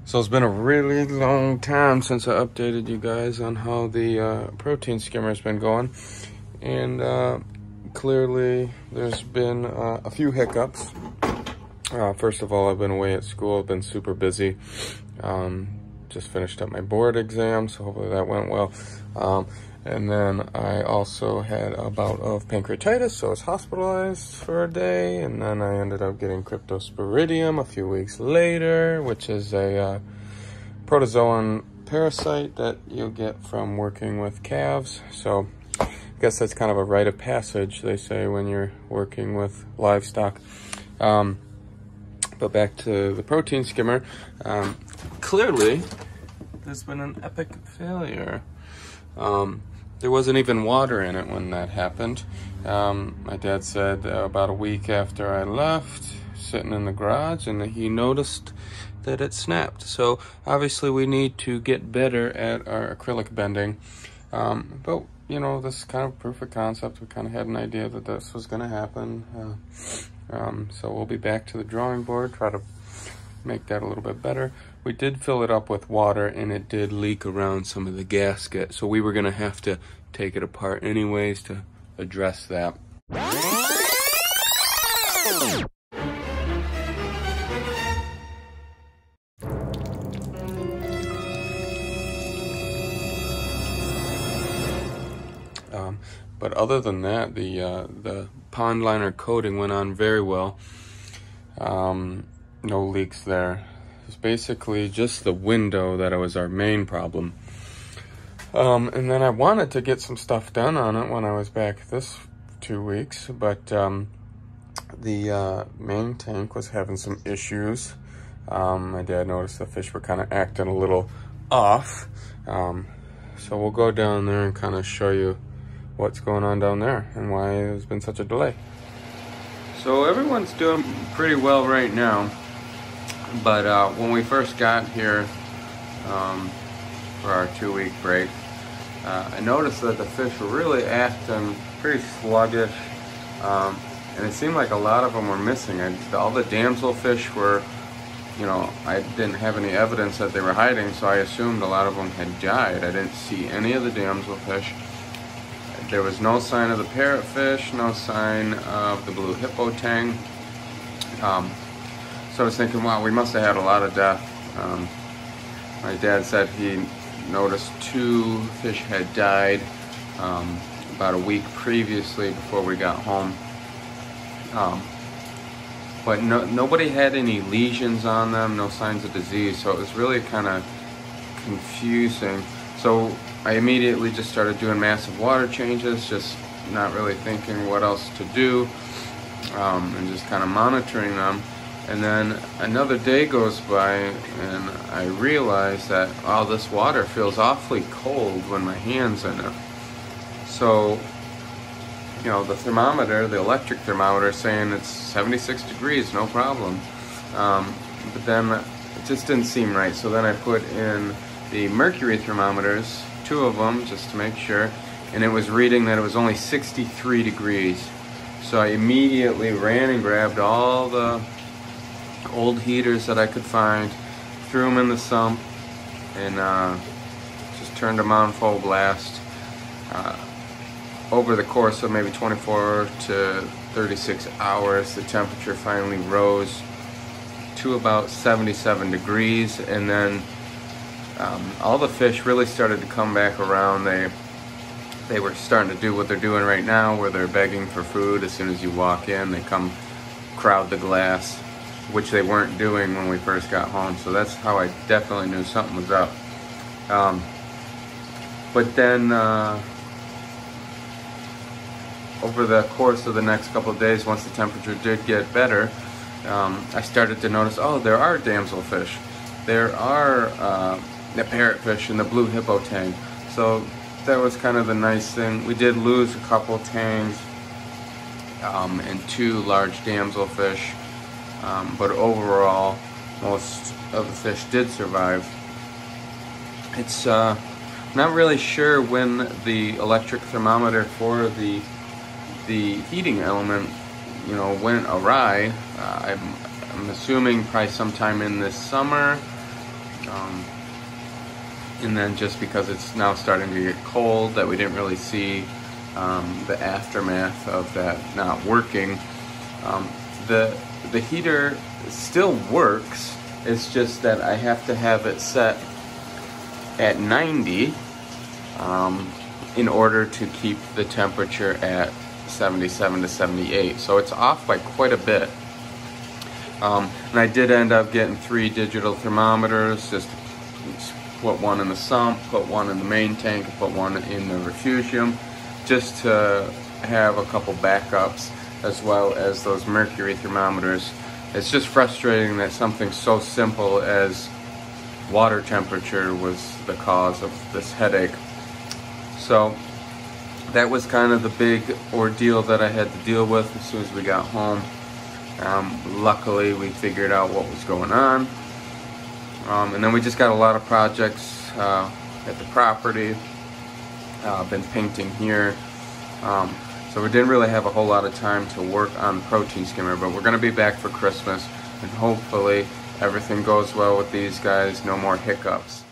So it's been a really long time since I updated you guys on how the protein skimmer has been going. And clearly there's been a few hiccups. First of all, I've been away at school. I've been super busy. Just finished up my board exam, so hopefully that went well. And then I also had a bout of pancreatitis, so I was hospitalized for a day. And then I ended up getting cryptosporidium a few weeks later, which is a protozoan parasite that you get from working with calves. So I guess that's kind of a rite of passage, they say, when you're working with livestock. But back to the protein skimmer. Clearly, there's been an epic failure. There wasn't even water in it when that happened. My dad said about a week after I left, sitting in the garage, and he noticed that it snapped. So obviously we need to get better at our acrylic bending. But you know, this is kind of proof of concept. We kind of had an idea that this was going to happen. So we'll be back to the drawing board, try to make that a little bit better. We did fill it up with water and it did leak around some of the gasket. So we were going to have to take it apart anyways to address that. But other than that, the pond liner coating went on very well. No leaks there. It's basically just the window that was our main problem. And then I wanted to get some stuff done on it when I was back this 2 weeks, but the main tank was having some issues. My dad noticed the fish were kind of acting a little off. So we'll go down there and kind of show you what's going on down there and why there's been such a delay. So everyone's doing pretty well right now, but when we first got here for our 2-week break, I noticed that the fish were really acting pretty sluggish, and it seemed like a lot of them were missing. All the damselfish were, you know, I didn't have any evidence that they were hiding, so I assumed a lot of them had died. I didn't see any of the damselfish. There was no sign of the parrotfish, no sign of the blue hippo tang. So I was thinking, wow, we must have had a lot of death. My dad said he noticed 2 fish had died about a week previously before we got home. But nobody had any lesions on them, no signs of disease, so it was really kind of confusing. So I immediately just started doing massive water changes, just not really thinking what else to do, and just kind of monitoring them. And then another day goes by and I realize that, oh, this water feels awfully cold when my hand's in it. So, you know, the thermometer, the electric thermometer, is saying it's 76 degrees, no problem. But then it just didn't seem right. So then I put in the mercury thermometers, 2 of them, just to make sure, and it was reading that it was only 63 degrees. So I immediately ran and grabbed all the old heaters that I could find, threw them in the sump, and just turned them on full blast. Over the course of maybe 24 to 36 hours, the temperature finally rose to about 77 degrees, and then all the fish really started to come back around. They were starting to do what they're doing right now, where they're begging for food. As soon as you walk in, they come crowd the glass, which they weren't doing when we first got home. So that's how I definitely knew something was up. But then over the course of the next couple of days, once the temperature did get better, I started to notice, oh, there are damselfish. There are the parrotfish and the blue hippo tang. So that was kind of the nice thing. We did lose a couple tangs and 2 large damselfish, but overall most of the fish did survive. It's not really sure when the electric thermometer for the heating element, you know, went awry. I'm assuming probably sometime in this summer. And then just because it's now starting to get cold, that we didn't really see the aftermath of that not working. The heater still works. It's just that I have to have it set at 90 in order to keep the temperature at 77 to 78. So it's off by quite a bit. And I did end up getting 3 digital thermometers, just put one in the sump, put one in the main tank, put one in the refugium, just to have a couple backups, as well as those mercury thermometers. It's just frustrating that something so simple as water temperature was the cause of this headache. So that was kind of the big ordeal that I had to deal with as soon as we got home. Luckily we figured out what was going on. And then we just got a lot of projects at the property. Been painting here. So we didn't really have a whole lot of time to work on protein skimmer, but we're going to be back for Christmas, and hopefully everything goes well with these guys, no more hiccups.